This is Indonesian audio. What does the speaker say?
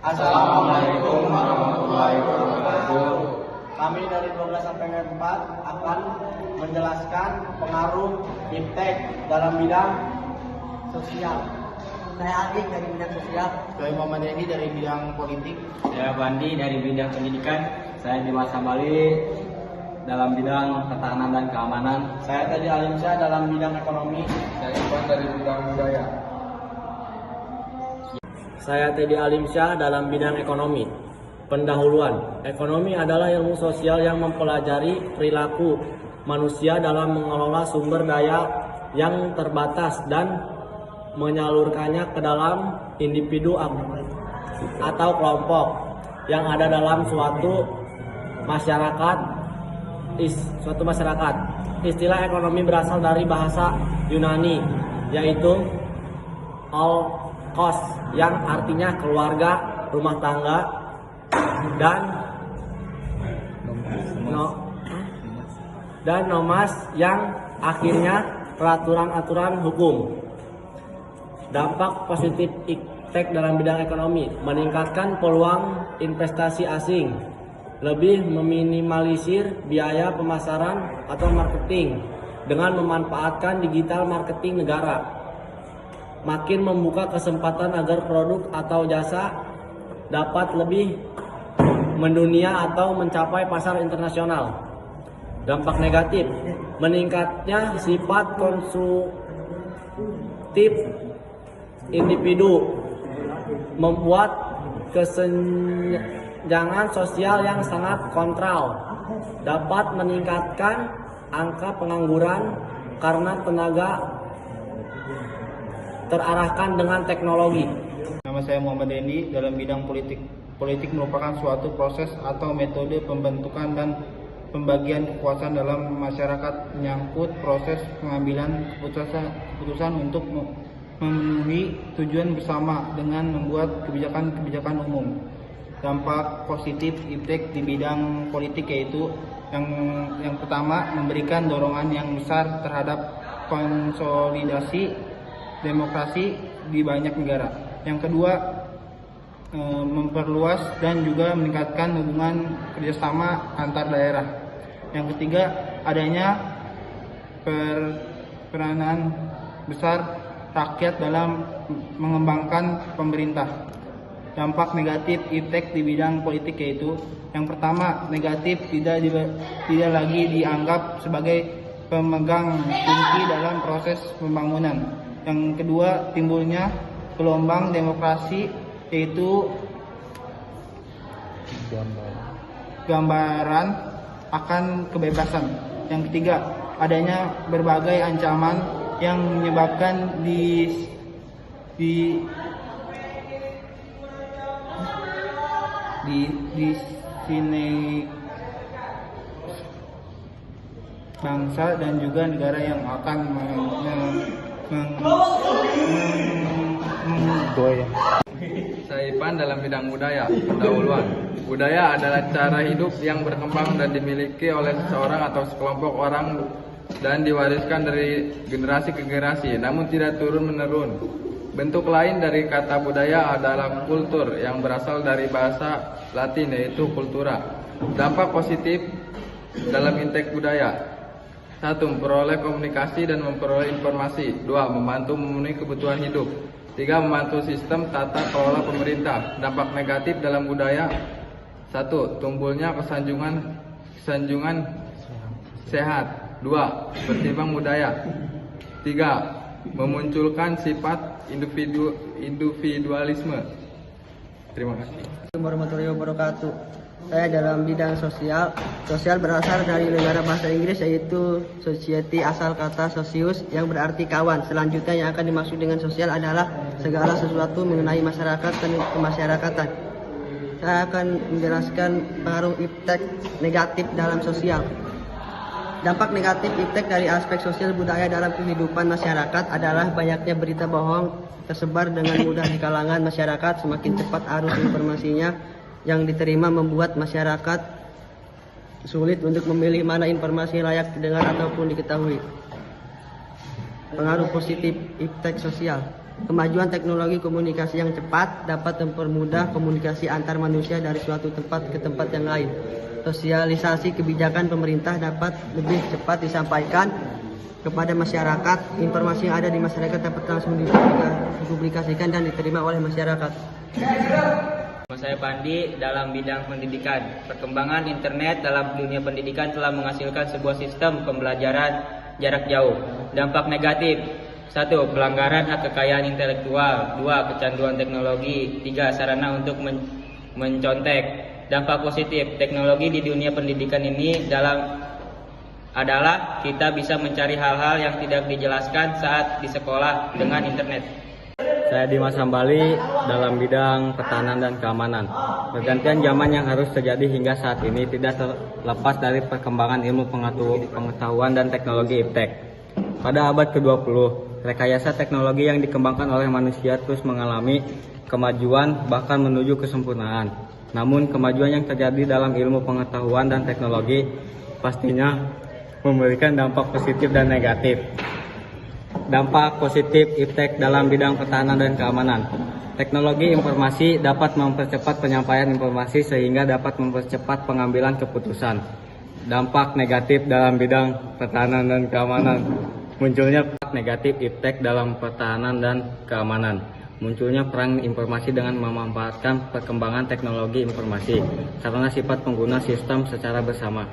Assalamualaikum warahmatullahi wabarakatuh. Kami dari 12 sampai 4 akan menjelaskan pengaruh iptek dalam bidang sosial. Saya Adi dari bidang sosial. Saya Muhammad Dendi dari bidang politik. Saya Bandi dari bidang pendidikan. Saya Dimas Sambali dalam bidang pertahanan dan keamanan. Saya Teddy Alimsyah dalam bidang ekonomi. Saya Iwan dari bidang budaya. Saya Teddy Alimsyah dalam bidang ekonomi. Pendahuluan, ekonomi adalah ilmu sosial yang mempelajari perilaku manusia dalam mengelola sumber daya yang terbatas dan menyalurkannya ke dalam individu atau kelompok yang ada dalam suatu masyarakat. Istilah ekonomi berasal dari bahasa Yunani, yaitu kos yang artinya keluarga, rumah tangga, dan nomas yang akhirnya peraturan-aturan hukum. Dampak positif iptek dalam bidang ekonomi: meningkatkan peluang investasi asing, lebih meminimalisir biaya pemasaran atau marketing dengan memanfaatkan digital marketing negara, makin membuka kesempatan agar produk atau jasa dapat lebih mendunia atau mencapai pasar internasional. Dampak negatif: meningkatnya sifat konsumtif individu, membuat kesenjangan sosial yang sangat kontrol, dapat meningkatkan angka pengangguran karena tenaga terarahkan dengan teknologi. Nama saya Muhammad Dendi dalam bidang politik. Politik merupakan suatu proses atau metode pembentukan dan pembagian kekuasaan dalam masyarakat, menyangkut proses pengambilan keputusan untuk memenuhi tujuan bersama dengan membuat kebijakan-kebijakan umum. Dampak positif iptek di bidang politik yaitu yang pertama, memberikan dorongan yang besar terhadap konsolidasi demokrasi di banyak negara. Yang kedua, memperluas dan juga meningkatkan hubungan kerjasama antar daerah. Yang ketiga, adanya peranan besar rakyat dalam mengembangkan pemerintah. Dampak negatif iptek di bidang politik yaitu yang pertama, negatif, tidak lagi dianggap sebagai pemegang kunci dalam proses pembangunan. Yang kedua, timbulnya gelombang demokrasi yaitu gambaran akan kebebasan. Yang ketiga, adanya berbagai ancaman yang menyebabkan di sini bangsa dan juga negara yang akan Saya Ipan dalam bidang budaya. Pendahuluan. Budaya adalah cara hidup yang berkembang dan dimiliki oleh seseorang atau sekelompok orang dan diwariskan dari generasi ke generasi, namun tidak turun-menurun. Bentuk lain dari kata budaya adalah kultur yang berasal dari bahasa Latin yaitu cultura. Dampak positif dalam iptek budaya: 1. Memperoleh komunikasi dan memperoleh informasi. 2. Membantu memenuhi kebutuhan hidup. 3. Membantu sistem tata kelola pemerintah. Dampak negatif dalam budaya: 1. Tumbuhnya kesanjungan sehat. 2. Berkembang budaya. 3. Memunculkan sifat individualisme. Terima kasih. Assalamualaikum warahmatullahi wabarakatuh. Saya dalam bidang sosial. Sosial berasal dari negara bahasa Inggris yaitu society, asal kata socius yang berarti kawan. Selanjutnya yang akan dimaksud dengan sosial adalah segala sesuatu mengenai masyarakat dan kemasyarakatan. Saya akan menjelaskan pengaruh iptek negatif dalam sosial. Dampak negatif iptek dari aspek sosial budaya dalam kehidupan masyarakat adalah banyaknya berita bohong tersebar dengan mudah di kalangan masyarakat. Semakin cepat arus informasinya yang diterima membuat masyarakat sulit untuk memilih mana informasi layak didengar ataupun diketahui. Pengaruh positif iptek sosial: Kemajuan teknologi komunikasi yang cepat dapat mempermudah komunikasi antar manusia dari suatu tempat ke tempat yang lain. Sosialisasi kebijakan pemerintah dapat lebih cepat disampaikan kepada masyarakat. Informasi yang ada di masyarakat dapat langsung dipublikasikan dan diterima oleh masyarakat. Nama saya Pandi dalam bidang pendidikan. Perkembangan internet dalam dunia pendidikan telah menghasilkan sebuah sistem pembelajaran jarak jauh. Dampak negatif: 1. Pelanggaran hak kekayaan intelektual. 2. Kecanduan teknologi. 3. Sarana untuk mencontek. Dampak positif teknologi di dunia pendidikan ini adalah kita bisa mencari hal-hal yang tidak dijelaskan saat di sekolah dengan internet. Saya Dimas Hambali dalam bidang pertahanan dan keamanan. Pergantian zaman yang harus terjadi hingga saat ini tidak terlepas dari perkembangan ilmu pengetahuan dan teknologi iptek. Pada abad ke-20, rekayasa teknologi yang dikembangkan oleh manusia terus mengalami kemajuan bahkan menuju kesempurnaan. Namun kemajuan yang terjadi dalam ilmu pengetahuan dan teknologi pastinya memberikan dampak positif dan negatif. Dampak positif iptek dalam bidang pertahanan dan keamanan. Teknologi informasi dapat mempercepat penyampaian informasi sehingga dapat mempercepat pengambilan keputusan. Dampak negatif dalam bidang pertahanan dan keamanan. Munculnya negatif iptek dalam pertahanan dan keamanan. Munculnya perang informasi dengan memanfaatkan perkembangan teknologi informasi karena sifat pengguna sistem secara bersama.